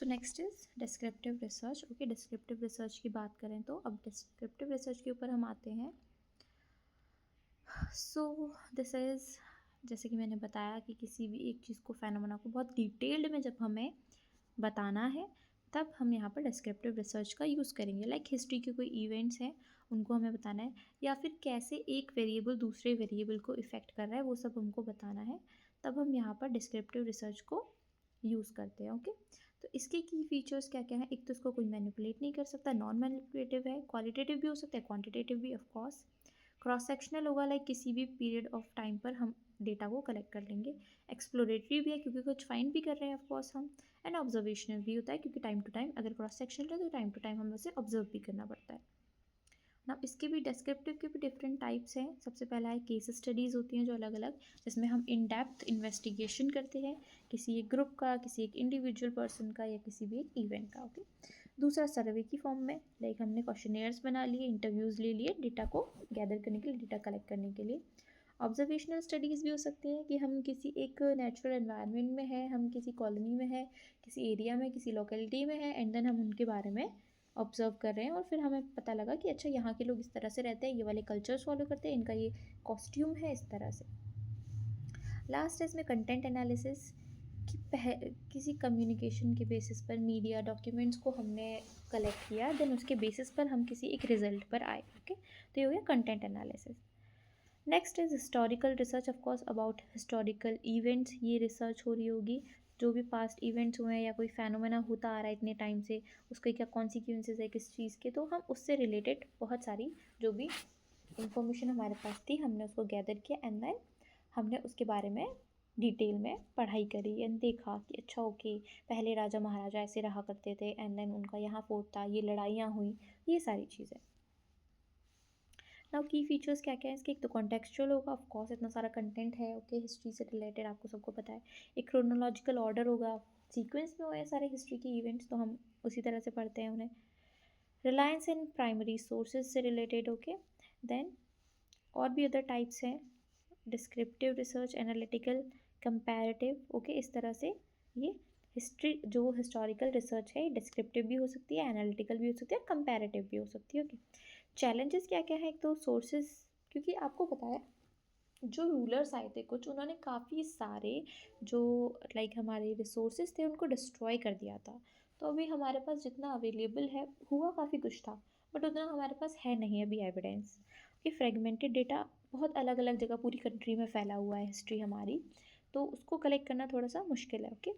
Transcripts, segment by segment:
So next is descriptive research. Okay, descriptive research की बात करें तो अब डिस्क्रिप्टिव रिसर्च के ऊपर हम आते हैं। सो दिस इज़, जैसे कि मैंने बताया कि किसी भी एक चीज़ को, फेनोमेना को बहुत डिटेल्ड में जब हमें बताना है तब हम यहाँ पर डिस्क्रिप्टिव रिसर्च का यूज़ करेंगे। लाइक हिस्ट्री के कोई इवेंट्स हैं उनको हमें बताना है, या फिर कैसे एक वेरिएबल दूसरे वेरिएबल को इफ़ेक्ट कर रहा है वो सब हमको बताना है, तब हम यहाँ पर डिस्क्रिप्टिव रिसर्च को यूज़ करते हैं। ओके, तो इसके की फीचर्स क्या क्या हैं? एक तो इसको कोई मैनिपुलेट नहीं कर सकता, नॉन मैनिपुलेटिव है, क्वालिटेटिव भी हो सकता है, क्वांटिटेटिव भी ऑफ कोर्स, क्रॉस सेक्शनल होगा, लाइक किसी भी पीरियड ऑफ टाइम पर हम डेटा को कलेक्ट कर लेंगे, एक्सप्लोरेटरी भी है क्योंकि कुछ फाइंड भी कर रहे हैं ऑफ कोर्स हम, एंड ऑब्जर्वेशनल भी होता है क्योंकि टाइम टू टाइम, अगर क्रॉस सेक्शनल है तो टाइम टू टाइम हमें उसे ऑब्जर्व भी करना पड़ता है ना। इसके भी डिस्क्रिप्टिव के भी डिफरेंट टाइप्स हैं। सबसे पहला है केस स्टडीज़ होती हैं जो अलग अलग, जिसमें हम इन डेप्थ इन्वेस्टिगेशन करते हैं किसी एक ग्रुप का, किसी एक इंडिविजुअल पर्सन का, या किसी भी एक इवेंट का। ओके, दूसरा सर्वे की फॉर्म में, लाइक हमने क्वेश्चनेयर्स बना लिए, इंटरव्यूज़ ले लिए डेटा को गैदर करने के लिए, डेटा कलेक्ट करने के लिए। ऑब्जर्वेशनल स्टडीज़ भी हो सकती हैं कि हम किसी एक नेचुरल एनवायरनमेंट में हैं, हम किसी कॉलोनी में हैं, किसी एरिया में, किसी लोकेलिटी में हैं, एंड देन हम उनके बारे में ऑब्जर्व कर रहे हैं और फिर हमें पता लगा कि अच्छा यहाँ के लोग इस तरह से रहते हैं, ये वाले कल्चर्स फॉलो करते हैं, इनका ये कॉस्ट्यूम है, इस तरह से। लास्ट है इसमें कंटेंट एनालिसिस, कि किसी कम्युनिकेशन के बेसिस पर मीडिया डॉक्यूमेंट्स को हमने कलेक्ट किया, देन उसके बेसिस पर हम किसी एक रिजल्ट पर आए। ओके, तो ये हो गया content analysis. Next is historical research, of course about historical events ये रिसर्च हो रही होगी, जो भी पास्ट इवेंट्स हुए हैं या कोई फेनोमेना होता आ रहा है इतने टाइम से, उसके क्या कॉन्सिक्वेंसेज है किस चीज़ के, तो हम उससे रिलेटेड बहुत सारी जो भी इंफॉर्मेशन हमारे पास थी हमने उसको गैदर किया, एंड देन हमने उसके बारे में डिटेल में पढ़ाई करी एंड देखा कि अच्छा ओके, पहले राजा महाराजा ऐसे रहा करते थे, एंड देन उनका यहाँ फोर्ट था, ये लड़ाइयाँ हुई, ये सारी चीज़ें। नाउ की फीचर्स क्या क्या है इसके? एक तो कॉन्टेक्चुअल होगा, ऑफ कोर्स इतना सारा कंटेंट है, ओके, हिस्ट्री से रिलेटेड आपको सबको पता है। एक क्रोनोलॉजिकल ऑर्डर होगा, सीक्वेंस में हुए सारे हिस्ट्री के इवेंट्स, तो हम उसी तरह से पढ़ते हैं उन्हें। रिलायंस इन प्राइमरी सोर्सेज से रिलेटेड, ओके। देन और भी अदर टाइप्स हैं, descriptive research, analytical, comparative, okay, इस तरह से ये हिस्ट्री जो हिस्टोरिकल रिसर्च है डिस्क्रिप्टिव भी हो सकती है, एनालिटिकल भी हो सकती है, कंपैरेटिव भी हो सकती है। ओके, चैलेंजेस क्या क्या है? एक तो सोर्सेज, क्योंकि आपको पता है जो रूलर्स आए थे कुछ, उन्होंने काफ़ी सारे जो लाइक हमारे रिसोर्सेज थे उनको डिस्ट्रॉय कर दिया था, तो अभी हमारे पास जितना अवेलेबल है, हुआ काफ़ी कुछ था बट उतना हमारे पास है नहीं अभी एविडेंस, कि फ्रेगमेंटेड डेटा बहुत अलग अलग जगह पूरी कंट्री में फैला हुआ है हिस्ट्री हमारी, तो उसको कलेक्ट करना थोड़ा सा मुश्किल है। ओके,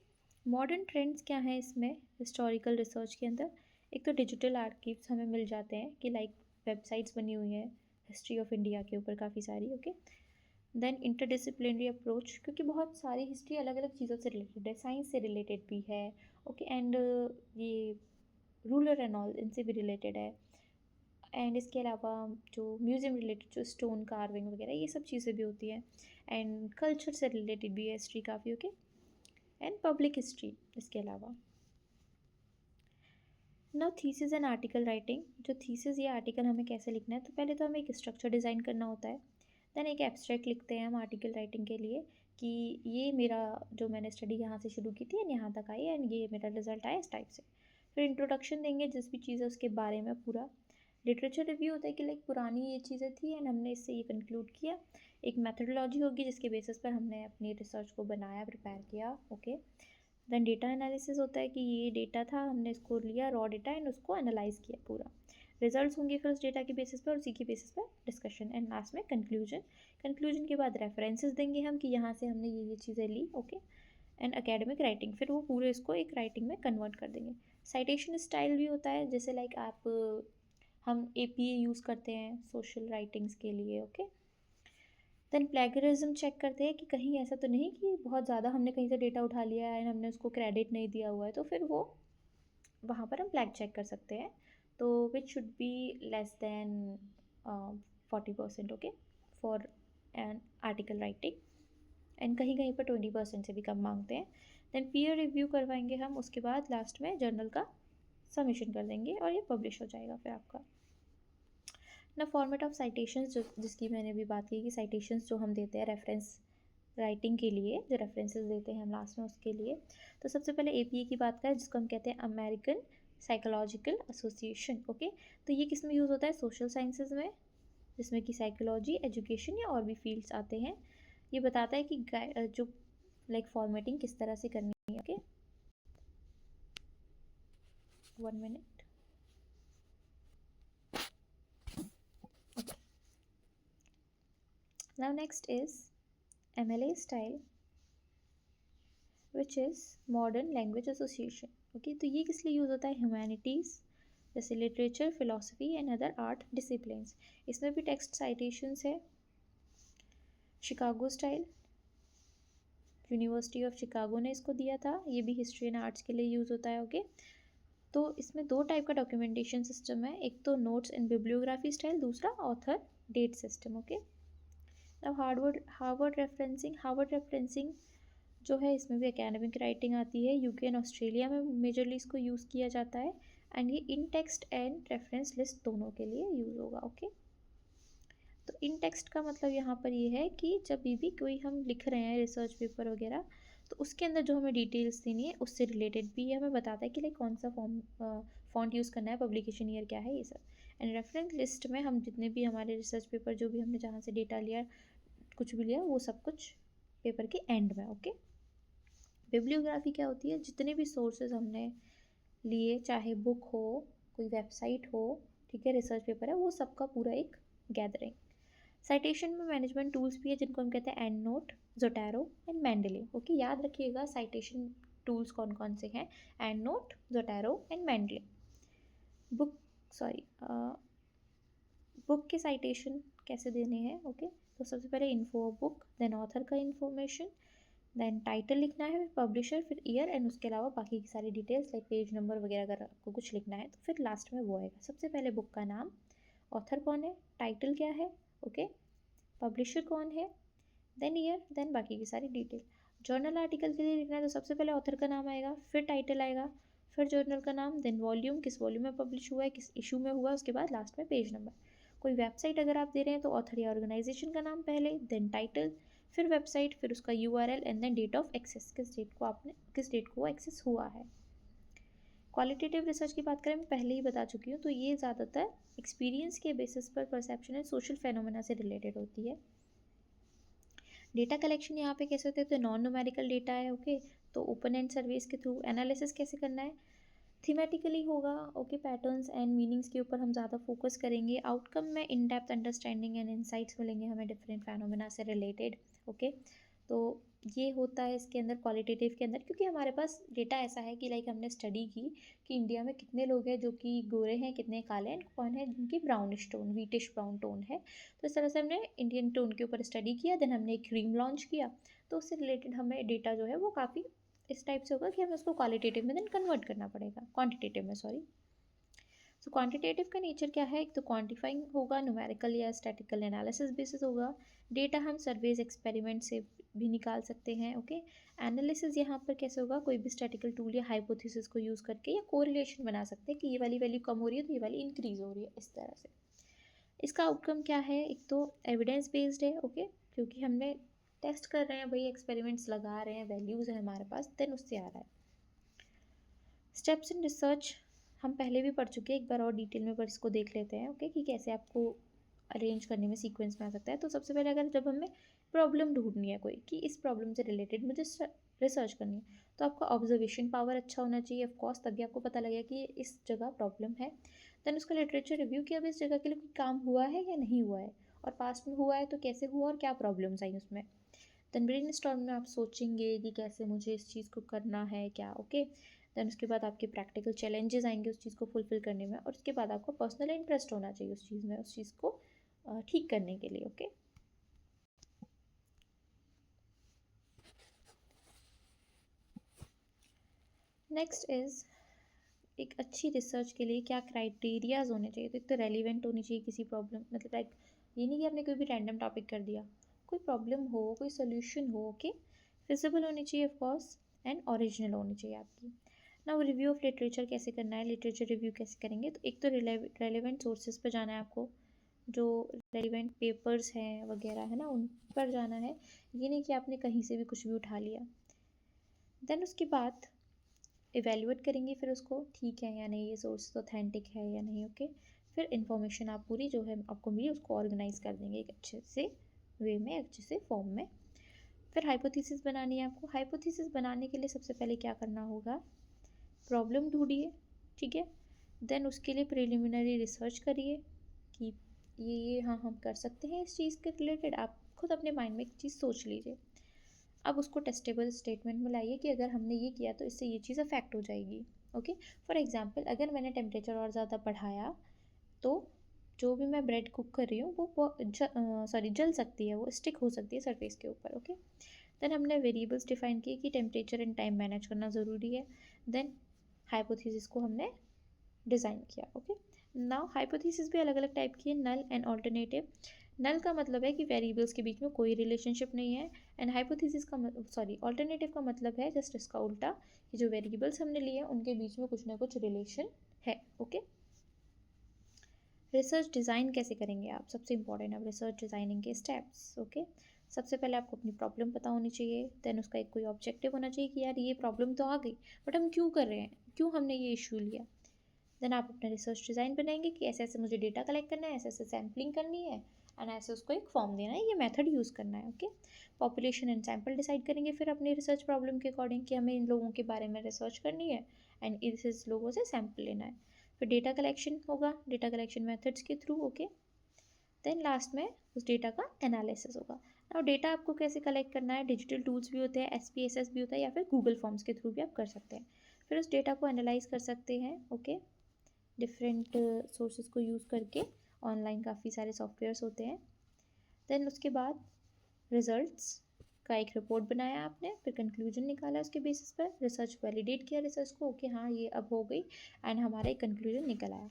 मॉडर्न ट्रेंड्स क्या हैं इसमें हिस्टोरिकल रिसर्च के अंदर? एक तो डिजिटल आर्कीव्स हमें मिल जाते हैं कि लाइक वेबसाइट्स बनी हुई हैं हिस्ट्री ऑफ इंडिया के ऊपर काफ़ी सारी। ओके, देन इंटरडिसिप्लिनरी अप्रोच, क्योंकि बहुत सारी हिस्ट्री अलग अलग चीज़ों से रिलेटेड है, साइंस से रिलेटेड भी है, ओके, एंड ये रूलर एंड ऑल इनसे भी रिलेटेड है, एंड इसके अलावा जो म्यूज़ियम रिलेटेड जो स्टोन कार्विंग वगैरह ये सब चीज़ें भी होती हैं, एंड कल्चर से रिलेटेड भी है हिस्ट्री काफ़ी। ओके, एंड पब्लिक हिस्ट्री इसके अलावा। ना थीसिस एंड आर्टिकल राइटिंग, जो थीसिस या आर्टिकल हमें कैसे लिखना है, तो पहले तो हमें एक स्ट्रक्चर डिज़ाइन करना होता है, देन एक एब्स्ट्रैक्ट लिखते हैं हम आर्टिकल राइटिंग के लिए कि ये मेरा जो मैंने स्टडी यहाँ से शुरू की थी एंड यहाँ तक आई एंड ये मेरा रिजल्ट आया इस टाइप से। फिर इंट्रोडक्शन देंगे जिस भी चीज़ है उसके बारे में पूरा। लिटरेचर रिव्यू होता है कि लाइक पुरानी ये चीज़ें थी एंड हमने इससे ये कंक्लूड किया। एक मेथडोलॉजी होगी जिसके बेसिस पर हमने अपनी रिसर्च को बनाया, प्रिपेयर किया। ओके, देन डेटा एनालिसिस होता है कि ये डेटा था, हमने इसको लिया रॉ डेटा एंड उसको एनालाइज किया पूरा। रिजल्ट्स होंगे फिर उस डेटा के बेसिस पर, उसी के बेसिस पर डिस्कशन, एंड लास्ट में कंक्लूजन। कंक्लूजन के बाद रेफरेंसेस देंगे हम कि यहाँ से हमने ये चीज़ें ली। ओके, एंड एकेडमिक राइटिंग, फिर वो पूरे इसको एक राइटिंग में कन्वर्ट कर देंगे। साइटेशन स्टाइल भी होता है, जैसे लाइक आप हम एपीए यूज़ करते हैं सोशल राइटिंग्स के लिए। ओके, देन प्लेगरिज्म चेक करते हैं कि कहीं ऐसा तो नहीं कि बहुत ज़्यादा हमने कहीं से डेटा उठा लिया है एंड हमने उसको क्रेडिट नहीं दिया हुआ है, तो फिर वो वहाँ पर हम प्लैग चेक कर सकते हैं, तो which should be less than 40%। Okay, for an article writing, and कहीं कहीं पर 20% से भी कम मांगते हैं। देन पीयर रिव्यू करवाएंगे हम, उसके बाद लास्ट में जर्नल का सबमिशन कर देंगे और ये पब्लिश हो जाएगा फिर आपका ना। फॉर्मेट ऑफ साइटेशंस, जो जिसकी मैंने भी बात की कि साइटेशंस जो हम देते हैं रेफरेंस राइटिंग के लिए जो रेफरेंसेस देते हैं हम लास्ट में उसके लिए। तो सबसे पहले APA की बात करें जिसको हम कहते हैं अमेरिकन साइकोलॉजिकल एसोसिएशन। ओके, तो ये किस में यूज़ होता है? सोशल साइंसेज में, जिसमें कि साइकोलॉजी, एजुकेशन या और भी फील्ड्स आते हैं। ये बताता है कि जो फॉर्मेटिंग किस तरह से करनी है। Okay, 1 minute. Okay, now next is MLA style which is modern language association. Okay, तो ये किस लिए यूज़ होता है? ह्यूमैनिटीज़ जैसे literature, philosophy and other art disciplines. इसमें भी टेक्स्ट साइटेशंस है। Chicago style, university of Chicago ने इसको दिया था। ये भी हिस्ट्री एंड आर्ट्स के लिए यूज़ होता है। ओके, तो इसमें 2 टाइप का डॉक्यूमेंटेशन सिस्टम है, एक तो नोट्स एंड बिब्लियोग्राफी स्टाइल, दूसरा ऑथर डेट सिस्टम। ओके, अब हार्वर्ड रेफरेंसिंग जो है इसमें भी एकेडमिक राइटिंग आती है। यूके एंड ऑस्ट्रेलिया में मेजरली इसको यूज़ किया जाता है एंड ये इन टेक्स्ट एंड रेफरेंस लिस्ट दोनों के लिए यूज़ होगा। ओके, तो इन टेक्स्ट का मतलब यहाँ पर ये है कि जब भी कोई हम लिख रहे हैं रिसर्च पेपर वगैरह, तो उसके अंदर जो हमें डिटेल्स देनी है उससे रिलेटेड भी ये हमें बताता है कि लाइक कौन सा फॉन्ट यूज़ करना है, पब्लिकेशन ईयर क्या है, ये सब। एंड रेफरेंस लिस्ट में हम जितने भी हमारे रिसर्च पेपर जो भी हमने जहाँ से डेटा लिया, कुछ भी लिया, वो सब कुछ पेपर के एंड में। ओके, बिब्लियोग्राफी क्या होती है? जितने भी सोर्सेज हमने लिए, चाहे बुक हो, कोई वेबसाइट हो, ठीक है, रिसर्च पेपर है, वो सबका पूरा एक गैदरिंग। साइटेशन में मैनेजमेंट टूल्स भी है जिनको हम कहते हैं EndNote, Zotero and Mendeley. Okay, याद रखिएगा साइटेशन टूल्स कौन कौन से हैं? EndNote, Zotero and Mendeley. Book book के साइटेशन कैसे देने हैं? ओके, तो सबसे पहले इन्फो बुक, देन ऑथर का इन्फॉर्मेशन, देन टाइटल लिखना है, पब्लिशर, फिर ईयर एंड उसके अलावा बाकी की सारी डिटेल्स लाइक पेज नंबर वगैरह अगर आपको कुछ लिखना है तो फिर लास्ट में वो आएगा। सबसे पहले बुक का नाम, ऑथर कौन है, टाइटल क्या है, ओके, पब्लिशर कौन है, देन ईयर, देन बाकी की सारी डिटेल। जर्नल आर्टिकल के लिए लिखना है तो सबसे पहले ऑथर का नाम आएगा, फिर टाइटल आएगा, फिर जर्नल का नाम, देन वॉल्यूम, किस वॉल्यूम में पब्लिश हुआ है, किस इशू में हुआ, उसके बाद लास्ट में पेज नंबर। कोई वेबसाइट अगर आप दे रहे हैं तो ऑथर या ऑर्गेनाइजेशन का नाम पहले, देन टाइटल, फिर वेबसाइट, फिर उसका URL and then date of access, किस डेट को एक्सेस हुआ है। क्वालिटेटिव रिसर्च की बात करें, मैं पहले ही बता चुकी हूँ, तो ये ज़्यादातर एक्सपीरियंस के बेसिस पर परसेप्शन एंड सोशल फेनोमेना से रिलेटेड होती है। डेटा कलेक्शन यहाँ पे कैसे होते हैं? तो नॉन न्यूमेरिकल डेटा है। ओके, तो ओपन एंड सर्वेस के थ्रू एनालिसिस कैसे करना है? थीमेटिकली होगा। ओके, पैटर्न्स एंड मीनिंग्स के ऊपर हम ज़्यादा फोकस करेंगे। आउटकम में in depth understanding and insights मिलेंगे हमें डिफरेंट फैनोमेना से रिलेटेड। ओके, तो ये होता है इसके अंदर क्वालिटेटिव के अंदर, क्योंकि हमारे पास डेटा ऐसा है कि लाइक हमने स्टडी की कि इंडिया में कितने लोग हैं जो कि गोरे हैं, कितने काले हैं, कौन है जिनकी brownish tone, wheatish brown tone है। तो इस तरह से हमने इंडियन टोन के ऊपर स्टडी किया, देन हमने एक क्रीम लॉन्च किया, तो उससे रिलेटेड हमें डेटा जो है वो काफ़ी इस टाइप से होगा कि हमें उसको क्वालिटेटिव में देन कन्वर्ट करना पड़ेगा, क्वांटिटेटिव में, सॉरी। सो क्वांटिटेटिव का नेचर क्या है? एक तो क्वांटिफाइंग होगा, न्यूमेरिकल या स्टैटिकल एनालिसिस बेसिस होगा। डेटा हम सर्वेज, एक्सपेरिमेंट से भी निकाल सकते हैं। ओके, एनालिसिस यहाँ पर कैसे होगा? कोई भी स्टैटिकल टूल या हाइपोथेसिस को यूज़ करके या कोरिलेशन बना सकते हैं कि ये वाली वैल्यू कम हो रही है तो ये वाली इंक्रीज हो रही है, इस तरह से। इसका आउटकम क्या है? एक तो एविडेंस बेस्ड है। ओके, क्योंकि हमने टेस्ट कर रहे हैं भाई, एक्सपेरिमेंट्स लगा रहे हैं, वैल्यूज़ है हमारे पास, देन उससे आ रहा है। स्टेप्स इन रिसर्च हम पहले भी पढ़ चुके हैं, एक बार और डिटेल में पर इसको देख लेते हैं। ओके, कि कैसे आपको अरेंज करने में सीक्वेंस में आ सकता है। तो सबसे पहले अगर जब हमें प्रॉब्लम ढूंढनी है कोई, कि इस प्रॉब्लम से रिलेटेड मुझे रिसर्च करनी है, तो आपका ऑब्जर्वेशन पावर अच्छा होना चाहिए ऑफकोर्स, तभी आपको पता लगेगा कि इस जगह प्रॉब्लम है। देन उसका लिटरेचर रिव्यू किया, अब इस जगह के लिए कोई काम हुआ है या नहीं हुआ है, और पास्ट में हुआ है तो कैसे हुआ और क्या प्रॉब्लम्स आई उसमें। देन ब्रेनस्टॉर्म में आप सोचेंगे कि कैसे मुझे इस चीज़ को करना है क्या। ओके, देन उसके बाद आपके प्रैक्टिकल चैलेंजेस आएंगे उस चीज़ को फुलफिल करने में, और उसके बाद आपको पर्सनल इंटरेस्ट होना चाहिए उस चीज़ में, उस चीज़ को ठीक करने के लिए। ओके, नेक्स्ट इज़ एक अच्छी रिसर्च के लिए क्या क्राइटेरियाज होने चाहिए? तो एक तो रेलिवेंट होनी चाहिए किसी प्रॉब्लम, मतलब लाइक ये नहीं कि आपने कोई भी रैंडम टॉपिक कर दिया, कोई प्रॉब्लम हो, कोई सोल्यूशन हो। ओके, फिजिबल होनी चाहिए ऑफकोर्स, एंड ओरिजिनल होनी चाहिए आपकी। ना वो रिव्यू ऑफ लिटरेचर कैसे करना है, लिटरेचर रिव्यू कैसे करेंगे? तो एक तो रेलिवेंट सोर्सेज पर जाना है आपको, जो रेलिवेंट पेपर्स हैं वगैरह है ना, उन पर जाना है। ये नहीं कि आपने कहीं से भी कुछ भी उठा लिया। देन उसके बाद इवेल्युएट करेंगे फिर उसको, ठीक है या नहीं, ये सोर्स ऑथेंटिक है या नहीं। ओके, फिर इन्फॉर्मेशन आप पूरी जो है आपको मिली उसको ऑर्गेनाइज कर देंगे एक अच्छे से वे में, अच्छे से फॉर्म में। फिर हाइपोथेसिस बनानी है आपको। हाइपोथेसिस बनाने के लिए सबसे पहले क्या करना होगा, प्रॉब्लम ढूंढिए, ठीक है। देन उसके लिए प्रिलिमिनरी रिसर्च करिए कि ये हाँ हम कर सकते हैं इस चीज़ के रिलेटेड। आप खुद अपने माइंड में एक चीज़ सोच लीजिए। अब उसको टेस्टेबल स्टेटमेंट में लाइए कि अगर हमने ये किया तो इससे ये चीज़ अफेक्ट हो जाएगी। ओके, फॉर एग्जांपल अगर मैंने टेम्परेचर और ज़्यादा बढ़ाया तो जो भी मैं ब्रेड कुक कर रही हूँ वो जल सकती है, वो स्टिक हो सकती है सरफेस के ऊपर। ओके, देन हमने वेरिएबल्स डिफाइन किए कि टेम्परेचर एंड टाइम मैनेज करना ज़रूरी है। देन हाइपोथेसिस को हमने डिज़ाइन किया। ओके, नाउ हाइपोथेसिस भी अलग अलग टाइप की है, नल एंड ऑल्टरनेटिव। नल का मतलब है कि वेरिएबल्स के बीच में कोई रिलेशनशिप नहीं है, एंड हाइपोथेसिस का ऑल्टरनेटिव का मतलब है जस्ट इसका उल्टा, कि जो वेरिएबल्स हमने लिए हैं उनके बीच में कुछ ना कुछ रिलेशन है। ओके, रिसर्च डिज़ाइन कैसे करेंगे आप, सबसे इंपॉर्टेंट है रिसर्च डिज़ाइनिंग के स्टेप्स। ओके, सबसे पहले आपको अपनी प्रॉब्लम पता होनी चाहिए, देन उसका एक कोई ऑब्जेक्टिव होना चाहिए कि यार ये प्रॉब्लम तो आ गई, बट हम क्यों कर रहे हैं, क्यों हमने ये इशू लिया। देन आप अपना रिसर्च डिज़ाइन बनाएंगे कि ऐसे ऐसे मुझे डेटा कलेक्ट करना है, ऐसे ऐसे सैम्पलिंग करनी है, एंड ऐसे उसको एक फॉर्म देना है, ये मेथड यूज़ करना है। Okay, population and sample decide करेंगे फिर अपनी रिसर्च प्रॉब्लम के अकॉर्डिंग कि हमें इन लोगों के बारे में रिसर्च करनी है एंड इस लोगों से सैम्पल लेना है। फिर डेटा कलेक्शन होगा, डेटा कलेक्शन मेथड्स के थ्रू। ओके, देन लास्ट में उस डेटा का एनालिसिस होगा। और डेटा आपको कैसे कलेक्ट करना है, डिजिटल टूल्स भी होते हैं, SPSS भी होता है, या फिर गूगल फॉर्म्स के थ्रू भी आप कर सकते हैं। फिर उस डेटा को एनालाइज कर सकते हैं। ओके, डिफरेंट सोर्सेज को यूज़ करके, ऑनलाइन काफ़ी सारे सॉफ्टवेयर्स होते हैं। देन उसके बाद रिजल्ट्स का एक रिपोर्ट बनाया आपने, फिर कंक्लूजन निकाला उसके बेसिस पर, रिसर्च वैलिडेट किया रिसर्च को, ओके हाँ ये अब हो गई, एंड हमारा एक कंक्लूजन निकल आया।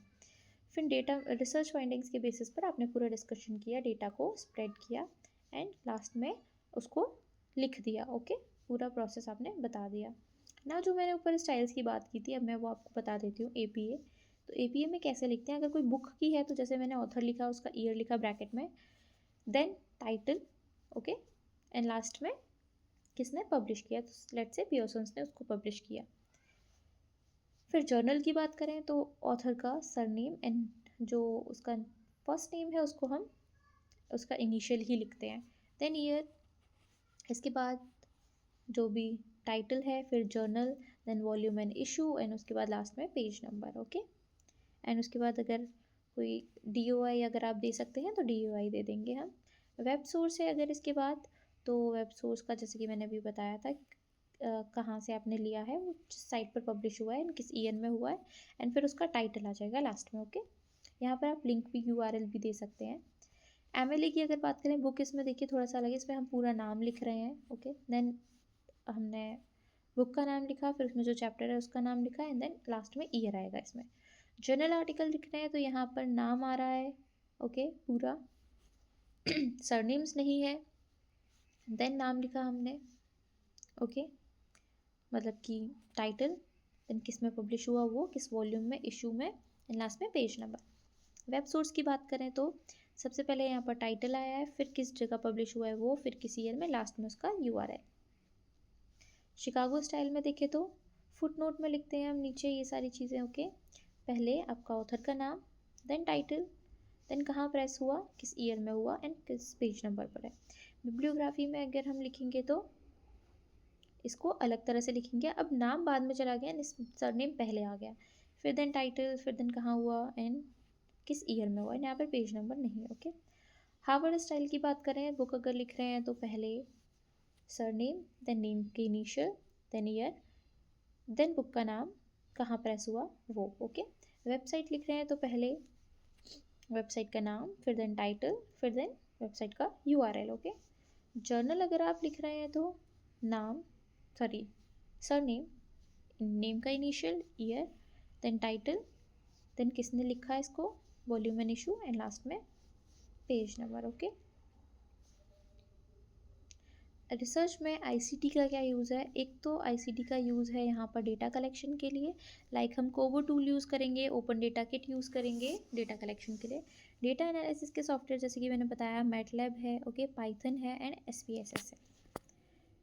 फिर डेटा रिसर्च फाइंडिंग्स के बेसिस पर आपने पूरा डिस्कशन किया, डेटा को स्प्रेड किया, एंड लास्ट में उसको लिख दिया। ओके, पूरा प्रोसेस आपने बता दिया ना। जो मैंने ऊपर स्टाइल्स की बात की थी, अब मैं वो आपको बता देती हूँ। APA, तो APA में कैसे लिखते हैं, अगर कोई बुक की है तो जैसे मैंने ऑथर लिखा, उसका ईयर लिखा ब्रैकेट में, then title, okay, and last में किसने पब्लिश किया, तो लेट्स से पियर्सन्स ने उसको पब्लिश किया। फिर जर्नल की बात करें तो ऑथर का सरनेम एंड जो उसका फर्स्ट नेम है उसको हम उसका इनिशियल ही लिखते हैं, देन ईयर, इसके बाद जो भी टाइटल है, फिर journal, then volume and issue, and उसके बाद लास्ट में पेज नंबर। ओके, एंड उसके बाद अगर कोई DOI अगर आप दे सकते हैं तो DOI दे देंगे हम। वेब सोर्स है अगर इसके बाद, तो वेब सोर्स का जैसे कि मैंने अभी बताया था कहाँ से आपने लिया है, वो जिस साइट पर पब्लिश हुआ है, किस ईयर में हुआ है, एंड फिर उसका टाइटल आ जाएगा लास्ट में। ओके, यहाँ पर आप लिंक भी URL भी दे सकते हैं। MLA की अगर बात करें, बुक इसमें देखिए थोड़ा सा अलग है, इसमें हम पूरा नाम लिख रहे हैं। ओके, देन हमने बुक का नाम लिखा, फिर उसमें जो चैप्टर है उसका नाम लिखा, एंड देन लास्ट में ईयर आएगा। इसमें जर्नल आर्टिकल लिख रहे हैं तो यहाँ पर नाम आ रहा है, ओके, पूरा सरनेम्स नहीं है, देन नाम लिखा हमने, ओके, मतलब कि टाइटल, देन किस में पब्लिश हुआ वो, किस वॉल्यूम में, इशू में, एंड लास्ट में पेज नंबर। वेब सोर्स की बात करें तो सबसे पहले यहाँ पर टाइटल आया है, फिर किस जगह पब्लिश हुआ है वो, फिर किस ईयर में, लास्ट में उसका URL। शिकागो स्टाइल में देखें तो फुट नोट में लिखते हैं हम नीचे ये सारी चीज़ें। ओके, पहले आपका ऑथर का नाम, देन टाइटल, देन कहाँ प्रेस हुआ, किस ईयर में हुआ, एंड किस पेज नंबर पर है। बिब्लियोग्राफी में अगर हम लिखेंगे तो इसको अलग तरह से लिखेंगे, अब नाम बाद में चला गया, सरनेम पहले आ गया, फिर देन टाइटल, फिर देन कहाँ हुआ, एंड किस ईयर में हुआ, यहाँ पर पेज नंबर नहीं है। ओके, हार्वर्ड स्टाइल की बात करें, बुक अगर लिख रहे हैं तो पहले सरनेम, देन नेम के initial, then year, then book का नाम, कहाँ प्रेस हुआ वो। ओके, वेबसाइट लिख रहे हैं तो पहले वेबसाइट का नाम, फिर देन टाइटल, फिर देन वेबसाइट का URL। ओके, जर्नल अगर आप लिख रहे हैं तो नाम, सॉरी, सरनेम, नेम का initial, year, then title, then किसने लिखा है इसको, volume and issue, and last में पेज नंबर। ओके, रिसर्च में आईसीटी का क्या यूज़ है? एक तो आईसीटी का यूज़ है यहाँ पर डेटा कलेक्शन के लिए, लाइक हम कोबो टूल यूज़ करेंगे, ओपन डेटा किट यूज़ करेंगे डेटा कलेक्शन के लिए। डेटा एनालिसिस के सॉफ्टवेयर जैसे कि मैंने बताया मैटलैब है, ओके, पाइथन है एंड एसपीएसएस है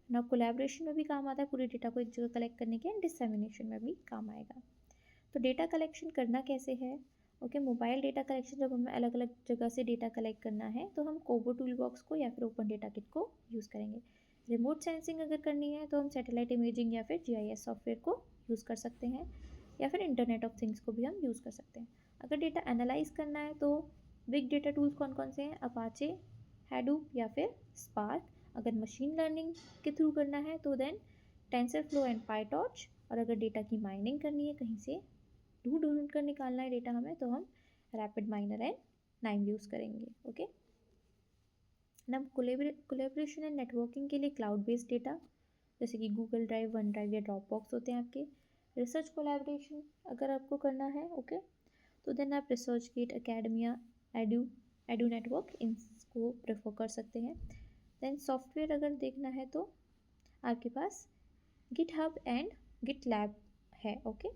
ना। कोलैबोरेशन में भी काम आता है पूरे डेटा को एक जगह कलेक्ट करने के, एंड डिसेमिनेशन में भी काम आएगा। तो डेटा कलेक्शन करना कैसे है? ओके, मोबाइल डेटा कलेक्शन जब हमें अलग अलग जगह से डेटा कलेक्ट करना है तो हम कोबो टूल बॉक्स को या फिर ओपन डेटा किट को यूज़ करेंगे। रिमोट सेंसिंग अगर करनी है तो हम सैटेलाइट इमेजिंग या फिर जीआईएस सॉफ्टवेयर को यूज़ कर सकते हैं, या फिर इंटरनेट ऑफ थिंग्स को भी हम यूज़ कर सकते हैं। अगर डेटा एनालाइज करना है तो बिग डेटा टूल्स कौन कौन से हैं? अपाचे, हैडूप या फिर स्पार्क। अगर मशीन लर्निंग के थ्रू करना है तो देन टेंसरफ्लो एंड पाइटॉर्च। और अगर डेटा की माइनिंग करनी है, कहीं से ढूंढ ढूंढ कर निकालना है डेटा हमें, तो हम रैपिड माइनर एंड नाइम यूज़ करेंगे। ओके, ना कोलेब्रेशन एंड नेटवर्किंग के लिए क्लाउड बेस्ड डेटा जैसे कि गूगल ड्राइव, वन ड्राइव या ड्रॉप बॉक्स होते हैं आपके। रिसर्च कोलैबोरेशन अगर आपको करना है, ओके, तो देन आप ResearchGate, Academia, edu edu network इनको प्रेफर कर सकते हैं। देन सॉफ्टवेयर अगर देखना है तो आपके पास गिटहब एंड गिटलैब है, ओके,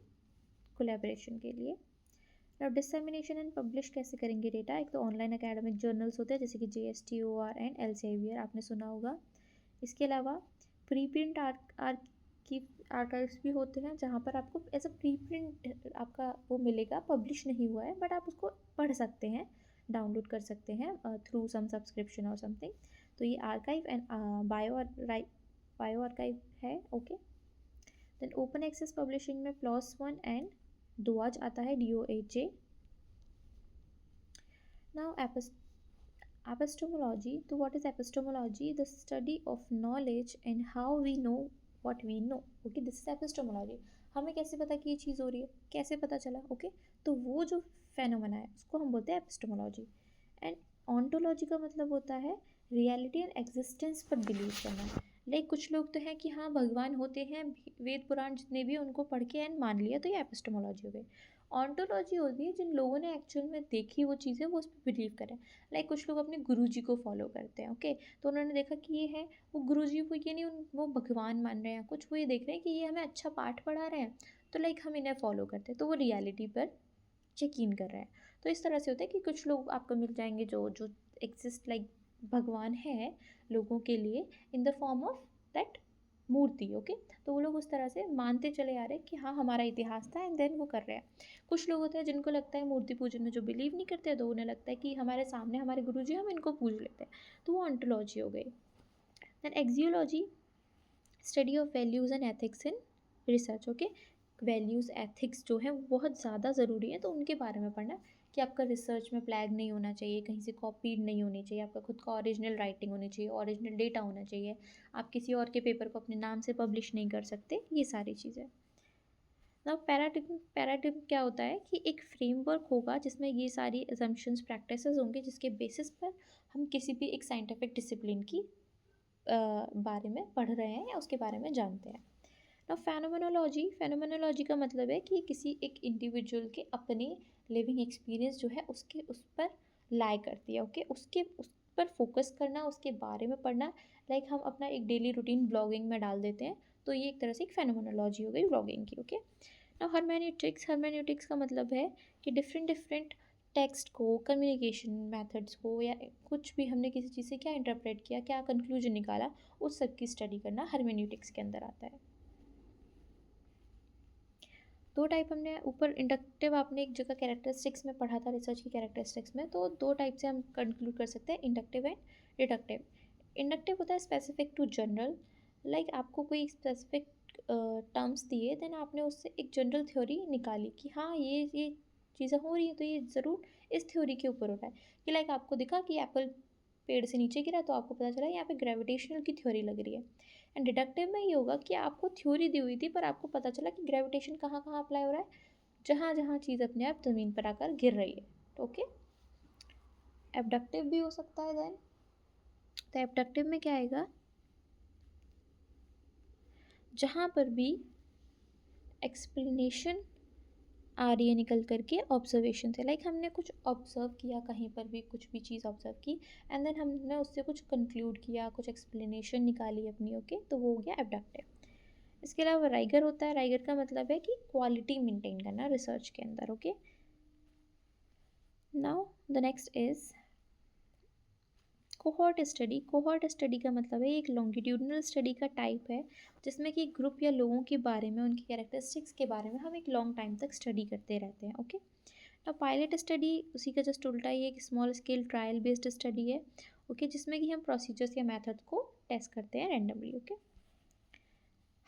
कोलैबोरेशन के लिए। और डिसेमिनेशन एंड पब्लिश कैसे करेंगे डेटा? एक तो ऑनलाइन एकेडमिक जर्नल्स होते हैं जैसे कि JSTOR एंड एल्सेवियर, आपने सुना होगा। इसके अलावा प्री प्रिंट आर्काइव्स भी होते हैं जहाँ पर आपको एज अ प्री प्रिंट आपका वो मिलेगा, पब्लिश नहीं हुआ है बट आप उसको पढ़ सकते हैं, डाउनलोड कर सकते हैं थ्रू सम सब्सक्रिप्शन और समथिंग। तो ये आर्काइव एंड बायो आर्काइव है, okay. Then open access publishing में PLOS One एंड DOAJ आता है, DOAJ। Now epistemology. So what is epistemology? The study of knowledge and how we know what we know. Okay, this is epistemology. हमें कैसे पता कि ये चीज़ हो रही है, कैसे पता चला? ओके, तो वो जो फेनोमेना है उसको हम बोलते हैं एपिस्टेमोलॉजी। एंड ऑन्टोलॉजी का मतलब होता है रियलिटी एंड एग्जिस्टेंस पर बिलीव करना। लाइक कुछ लोग तो हैं कि हाँ भगवान होते हैं, वेद पुराण जितने भी उनको पढ़ के एंड मान लिया, तो ये एपिस्टेमोलॉजी हो गई। ऑन्टोलॉजी होती है जिन लोगों ने एक्चुअल में देखी वो चीज़ें, वो उस पर बिलीव करें। लाइक कुछ लोग अपने गुरुजी को फॉलो करते हैं, ओके, तो उन्होंने देखा कि ये है, वो गुरुजी वो ये नहीं वो भगवान मान रहे हैं कुछ, वो ये देख रहे हैं कि ये हमें अच्छा पाठ पढ़ा रहे हैं, तो लाइक हम इन्हें फॉलो करते हैं, तो वो रियलिटी पर यकीन कर रहे हैं। तो इस तरह से होता है कि कुछ लोग आपको मिल जाएंगे जो जो एग्जिस्ट लाइक भगवान है लोगों के लिए in the form of that मूर्ति, ओके। तो वो लोग उस तरह से मानते चले आ रहे हैं कि हाँ हमारा इतिहास था एंड देन वो कर रहे हैं। कुछ लोग होते हैं जिनको लगता है मूर्ति पूजन में जो बिलीव नहीं करते, तो उन्हें लगता है कि हमारे सामने हमारे गुरुजी, हम इनको पूज लेते हैं, तो वो ऑन्टोलॉजी हो गई। Then axiology, study of values and ethics in research, okay. Values ethics जो है वो बहुत ज़्यादा ज़रूरी है, तो उनके बारे में पढ़ना कि आपका रिसर्च में प्लैग नहीं होना चाहिए, कहीं से कॉपीड नहीं होनी चाहिए, आपका खुद का ओरिजिनल राइटिंग होनी चाहिए, ओरिजिनल डेटा होना चाहिए, आप किसी और के पेपर को अपने नाम से पब्लिश नहीं कर सकते, ये सारी चीज़ें। ना पैराडिग्म क्या होता है कि एक फ्रेमवर्क होगा जिसमें ये सारी असम्पशंस प्रैक्टिसेस होंगे जिसके बेसिस पर हम किसी भी एक साइंटिफिक डिसिप्लिन की बारे में पढ़ रहे हैं या उसके बारे में जानते हैं। ना फेनोमेनोलॉजी का मतलब है कि किसी एक इंडिविजुअल के अपने लिविंग एक्सपीरियंस जो है उसके उस पर लाई करती है, ओके, उसके उस पर फोकस करना, उसके बारे में पढ़ना। लाइक हम अपना एक डेली रूटीन ब्लॉगिंग में डाल देते हैं, तो ये एक तरह से एक फेनोमेनोलॉजी हो गई ब्लॉगिंग की, ओके। ना हर्मेन्यूटिक्स का मतलब है कि डिफरेंट डिफरेंट टेक्स्ट को, कम्युनिकेशन मेथड्स को, या कुछ भी हमने किसी चीज़ से क्या इंटरप्रेट किया, क्या कंक्लूजन निकाला, उस सब की स्टडी करना हर्मेन्यूटिक्स के अंदर आता है। दो टाइप हमने ऊपर इंडक्टिव आपने एक जगह कैरेक्टरिस्टिक्स में पढ़ा था, रिसर्च की कैरेक्टरिस्टिक्स में, तो दो टाइप से हम कंक्लूड कर सकते हैं, इंडक्टिव एंड डिडक्टिव। इंडक्टिव होता है स्पेसिफिक टू जनरल, लाइक आपको कोई स्पेसिफिक टर्म्स दिए, देन आपने उससे एक जनरल थ्योरी निकाली कि हाँ ये चीज़ें हो रही हैं तो ये ज़रूर इस थ्योरी के ऊपर हो रहा है। कि लाइक आपको दिखा कि एप्पल पेड़ से नीचे गिरा, तो आपको पता चला यहाँ पे ग्रेविटेशनल की थ्योरी लग रही है। एंड डिडक्टिव में ये होगा कि आपको थ्योरी दी हुई थी पर आपको पता चला कि ग्रेविटेशन कहाँ कहाँ अप्लाई हो रहा है, जहाँ जहाँ चीज़ अपने आप ज़मीन पर आकर गिर रही है, ओके। एबडक्टिव भी हो सकता है देन, तो एबडक्टिव में क्या आएगा, जहाँ पर भी एक्सप्लेनेशन RE निकल करके ऑब्जर्वेशन से, लाइक हमने कुछ ऑब्जर्व किया, कहीं पर भी कुछ भी चीज़ ऑब्जर्व की एंड देन हमने उससे कुछ कंक्लूड किया, कुछ एक्सप्लेनेशन निकाली अपनी, ओके, तो वो हो गया एब्डक्टिव। इसके अलावा राइगर होता है। राइगर का मतलब है कि क्वालिटी मेंटेन करना रिसर्च के अंदर, okay. Now the next is cohort study. Cohort study का मतलब है एक लॉन्गिट्यूडनल स्टडी का टाइप है जिसमें कि ग्रुप या लोगों के बारे में, उनकी कैरेक्टरिस्टिक्स के बारे में हम एक लॉन्ग टाइम तक स्टडी करते रहते हैं, ओके। ना पायलट स्टडी उसी का जस्ट उल्टा ही एक small scale trial based study है, ओके, जिसमें कि हम प्रोसीजर्स या मेथड को टेस्ट करते हैं randomly, okay.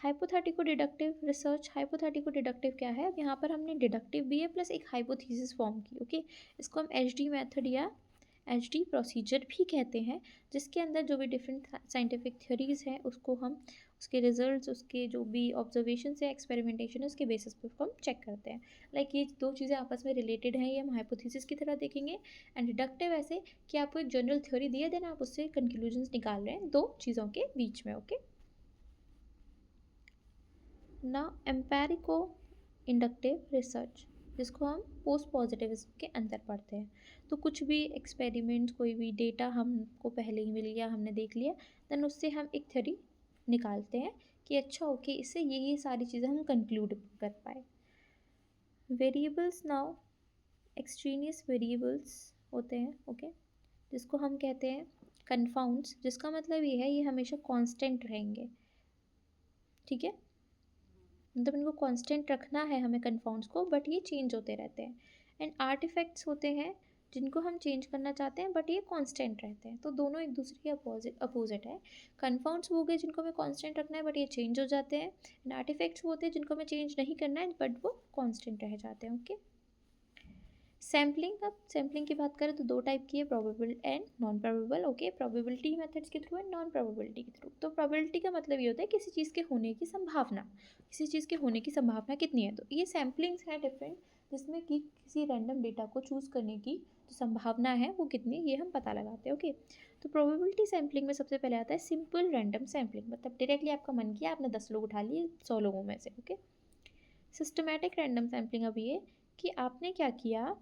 Hypothetico deductive research. Hypothetico deductive क्या है? अब यहाँ पर हमने डिडक्टिव भी है प्लस एक हाइपोथेसिस फॉर्म की, ओके। इसको हम HD मेथड या HD प्रोसीजर भी कहते हैं, जिसके अंदर जो भी डिफरेंट साइंटिफिक थ्योरीज हैं उसको हम उसके रिजल्ट्स, उसके जो भी ऑब्जर्वेशन है, एक्सपेरिमेंटेशन है, उसके बेसिस पर हम चेक करते हैं। लाइक ये दो चीज़ें आपस में रिलेटेड हैं, ये हम हाइपोथेसिस की तरह देखेंगे। एंड डिडक्टिव ऐसे कि आपको एक जनरल थ्योरी दिया, देन आप उससे कंक्लूजन्स निकाल रहे हैं दो चीज़ों के बीच में, ओके। ना एम्पेरिको इंडक्टिव रिसर्च, जिसको हम पोस्ट पॉजिटिविज्म के अंदर पढ़ते हैं। तो कुछ भी एक्सपेरिमेंट, कोई भी डेटा हमको पहले ही मिल गया, हमने देख लिया, देन उससे हम एक थ्योरी निकालते हैं कि अच्छा ओके, इससे ये सारी चीज़ें हम कंक्लूड कर पाए। वेरिएबल्स, नाउ एक्सट्रेनियस वेरिएबल्स होते हैं, ओके, जिसको हम कहते हैं कन्फाउंड्स, जिसका मतलब ये है ये हमेशा कांस्टेंट रहेंगे, ठीक है, मतलब इनको कांस्टेंट रखना है हमें कन्फाउंड्स को, बट ये चेंज होते रहते हैं। एंड आर्टिफैक्ट्स होते हैं जिनको हम चेंज करना चाहते हैं बट ये कांस्टेंट रहते हैं, तो दोनों एक दूसरे के अपोजिट है। कन्फाउंड्स वो गए जिनको हमें कांस्टेंट रखना है बट ये चेंज हो जाते हैं, एंड आर्टिफैक्ट्स वो होते हैं जिनको हमें चेंज नहीं करना है बट वो कांस्टेंट रह जाते हैं, ओके। सैम्पलिंग, अब सैम्पलिंग की बात करें तो दो टाइप की है, probable and non probable, okay. Probability methods के थ्रू एंड नॉन प्रोबेबिलिटी के थ्रू। तो प्रोबेबिलिटी का मतलब ये होता है किसी चीज़ के होने की संभावना, किसी चीज़ के होने की संभावना कितनी है। तो ये सैम्पलिंग्स हैं डिफरेंट, जिसमें कि किसी रैंडम डेटा को चूज़ करने की जो संभावना है वो कितनी, ये हम पता लगाते हैं, ओके। तो प्रोबेबिलिटी सैम्पलिंग में सबसे पहले आता है सिंपल रैंडम सैम्पलिंग, मतलब डायरेक्टली आपका मन किया, आपने 10 लोग उठा लिए 100 लोगों में से, ओके। सिस्टमैटिक रैंडम सैम्पलिंग अब ये कि आपने क्या किया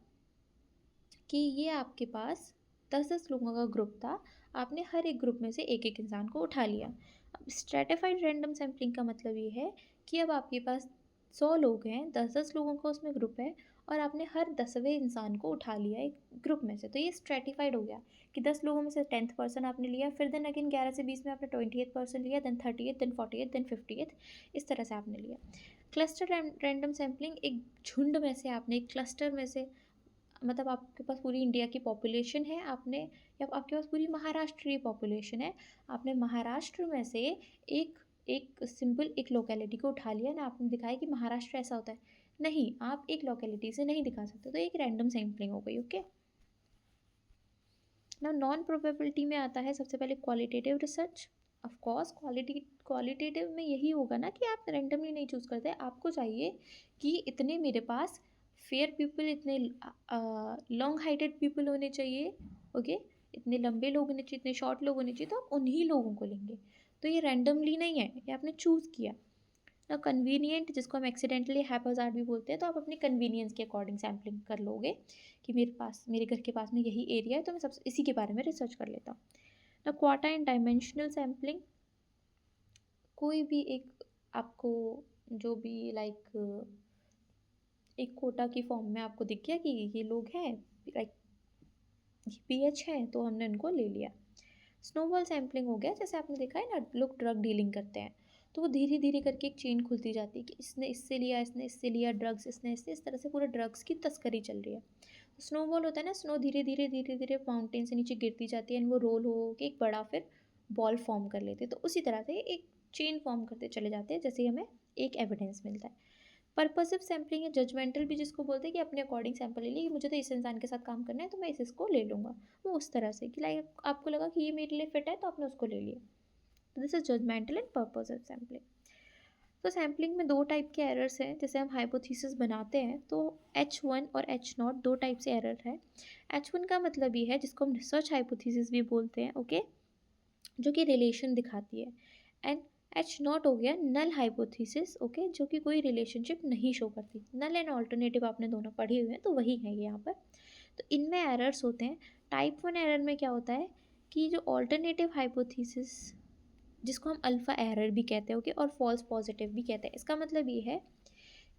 कि ये आपके पास 10-10 लोगों का ग्रुप था, आपने हर एक ग्रुप में से एक एक इंसान को उठा लिया। अब स्ट्रेटिफाइड रैंडम सैम्पलिंग का मतलब ये है कि अब आपके पास 100 लोग हैं, 10-10 लोगों का उसमें ग्रुप है और आपने हर 10वें इंसान को उठा लिया एक ग्रुप में से, तो ये स्ट्रेटिफाइड हो गया कि 10 लोगों में से 10th पर्सन आपने लिया, फिर देन अगेन 11 से 20 में आपने 20th पर्सन लिया, then 30th, then 40th, then 50th, इस तरह से आपने लिया। क्लस्टर रैंडम सैम्पलिंग, एक झुंड में से आपने, एक क्लस्टर में से, मतलब आपके पास पूरी इंडिया की पॉपुलेशन है, आपने, या आपके पास पूरी महाराष्ट्र की पॉपुलेशन है, आपने महाराष्ट्र में से एक एक सिंपल एक लोकेलिटी को उठा लिया ना, आपने दिखाया कि महाराष्ट्र ऐसा होता है। नहीं, आप एक लोकेलिटी से नहीं दिखा सकते, तो एक रैंडम सैम्पलिंग हो गई, ओके। ना नॉन प्रोबेबिलिटी में आता है सबसे पहले qualitative research. Of course qualitative में यही होगा ना कि आप रैंडमली नहीं चूज़ करते, आपको चाहिए कि इतने मेरे पास फेयर पीपल, इतने लॉन्ग हाइटेड पीपल होने चाहिए, ओके, इतने लंबे लोग होने चाहिए, इतने शॉर्ट लोग होने चाहिए, तो आप उन्हीं लोगों को लेंगे। तो ये रैंडमली नहीं है, ये आपने चूज़ किया ना। कन्वीनियंट, जिसको हम एक्सीडेंटली हैप्पैज़ार्ड भी बोलते हैं, तो आप अपनी कन्वीनियंस के अकॉर्डिंग सैम्पलिंग कर लोगे कि मेरे पास, मेरे घर के पास में यही एरिया है तो मैं सबसे इसी के बारे में रिसर्च कर लेता हूँ ना। क्वार्टा एंड डायमेंशनल सैम्पलिंग, कोई भी एक आपको जो भी लाइक एक कोटा की फॉर्म में आपको दिख गया कि ये लोग हैं, लाइक PH हैं, तो हमने उनको ले लिया। स्नोबॉल सैम्पलिंग हो गया, जैसे आपने देखा है ना लोग ड्रग डीलिंग करते हैं, तो वो धीरे धीरे करके एक चेन खुलती जाती है कि इसने इससे लिया, इसने इससे लिया ड्रग्स, इसने इससे, इस तरह से पूरे ड्रग्स की तस्करी चल रही है। तो स्नोबॉल होता है ना, स्नो धीरे धीरे माउंटेन से नीचे गिरती जाती है एंड वो रोल हो के एक बड़ा फिर बॉल फॉर्म कर लेते हैं, तो उसी तरह से एक चेन फॉर्म करते चले जाते हैं, जैसे ही हमें एक एविडेंस मिलता है। पर्पसिव सैम्पलिंग या जजमेंटल भी जिसको बोलते हैं कि अपने अकॉर्डिंग सैंपल ले लिए, मुझे तो इस इंसान के साथ काम करना है तो मैं इसको ले लूँगा, वो उस तरह से कि लाइक आपको लगा कि ये मेरे लिए फिट है तो आपने उसको ले लिया। तो this is judgmental and purposive sampling. तो सैम्पलिंग में दो टाइप के एरर्स हैं, जैसे हम हाइपोथेसिस बनाते हैं तो H1 और H0 दो टाइप से एरर है। H1 का मतलब ये है जिसको हम रिसर्च हाइपोथेसिस भी बोलते हैं, ओके, जो कि रिलेशन दिखाती है। एंड एच नॉट हो गया नल हाइपोथेसिस, ओके, जो कि कोई रिलेशनशिप नहीं शो करती। नल एंड ऑल्टरनेटिव आपने दोनों पढ़े हुए हैं, तो वही है ये यहाँ पर। तो इनमें एरर्स होते हैं। टाइप 1 एरर में क्या होता है कि जो ऑल्टरनेटिव हाइपोथेसिस, जिसको हम अल्फ़ा एरर भी कहते हैं, ओके, और फॉल्स पॉजिटिव भी कहते हैं, इसका मतलब ये है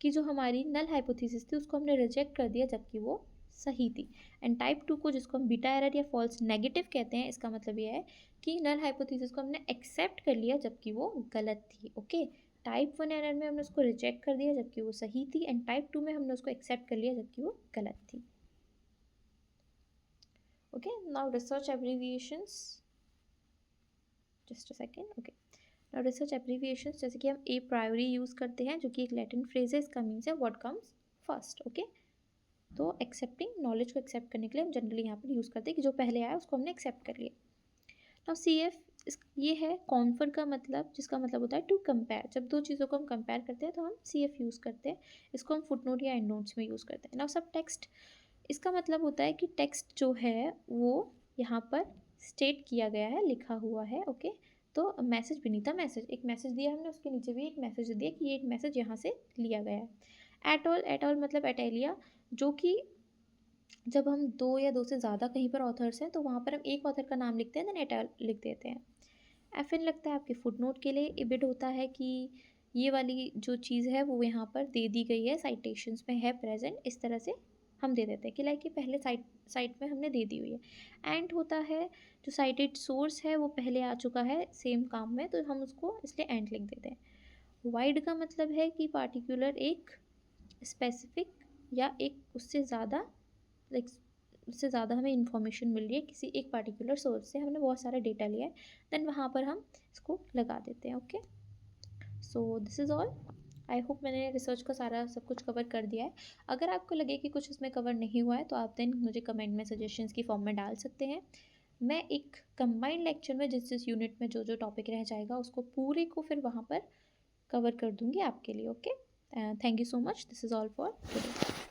कि जो हमारी नल हाइपोथेसिस थी उसको हमने रिजेक्ट कर दिया जबकि वो सही थी। एंड टाइप 2 को, जिसको हम बीटा एरर या फॉल्स नेगेटिव कहते हैं, इसका मतलब ये है कि नल हाइपोथेसिस को हमने एक्सेप्ट कर लिया जबकि वो गलत थी, ओके। टाइप 1 एरर में हमने उसको रिजेक्ट कर दिया जबकि वो सही थी, एंड टाइप 2 में हमने उसको एक्सेप्ट कर लिया जबकि वो गलत थी, okay. Now research abbreviations, just a second, okay. Now research abbreviations, जैसे कि हम ए प्रायोरी यूज़ करते हैं, जो कि एक लैटिन फ्रेज है, इसका मीन्स है व्हाट कम्स फर्स्ट, ओके। तो एक्सेप्टिंग, नॉलेज को एक्सेप्ट करने के लिए हम जनरली यहाँ पर यूज़ करते हैं कि जो पहले आया उसको हमने एक्सेप्ट कर लिया। नाउ सी एफ, ये है कॉन्फर का मतलब, जिसका मतलब होता है टू कंपेयर। जब दो चीज़ों को हम कंपेयर करते हैं तो हम सी एफ यूज़ करते हैं। इसको हम फुटनोट या एंड नोट्स में यूज़ करते हैं। नाउ सब टेक्स्ट, इसका मतलब होता है कि टेक्स्ट जो है वो यहाँ पर स्टेट किया गया है, लिखा हुआ है, ओके। तो मैसेज बीनीथ अ मैसेज, एक मैसेज दिया हमने, उसके नीचे भी एक मैसेज दिया कि ये एक मैसेज यहाँ से लिया गया है। एट ऑल, एट ऑल मतलब एटेलिया, जो कि जब हम दो या दो से ज़्यादा कहीं पर ऑथर्स हैं तो वहाँ पर हम एक ऑथर का नाम लिखते हैं, देन एट लिख देते हैं। एफ एन लगता है आपके फुटनोट के लिए। इबिड होता है कि ये वाली जो चीज़ है वो यहाँ पर दे दी गई है, साइटेशंस में है प्रेजेंट, इस तरह से हम दे देते हैं कि लाइक ये पहले साइट में हमने दे दी हुई है। एंड होता है जो साइटेड सोर्स है वो पहले आ चुका है सेम काम में, तो हम उसको इसलिए एंड लिख देते हैं। वाइड का मतलब है कि पार्टिकुलर एक स्पेसिफिक या एक उससे ज़्यादा, लाइक उससे ज़्यादा हमें इन्फॉर्मेशन मिल रही है किसी एक पार्टिकुलर सोर्स से, हमने बहुत सारा डेटा लिया है, देन वहाँ पर हम इसको लगा देते हैं, okay. So this is all. I hope मैंने रिसर्च का सारा सब कुछ कवर कर दिया है। अगर आपको लगे कि कुछ इसमें कवर नहीं हुआ है तो आप देन मुझे कमेंट में सजेशंस की फॉर्म में डाल सकते हैं। मैं एक कंबाइंड लेक्चर में जिस जिस यूनिट में जो जो टॉपिक रह जाएगा उसको पूरे को फिर वहाँ पर कवर कर दूँगी आपके लिए, okay. Thank you so much, this is all for today.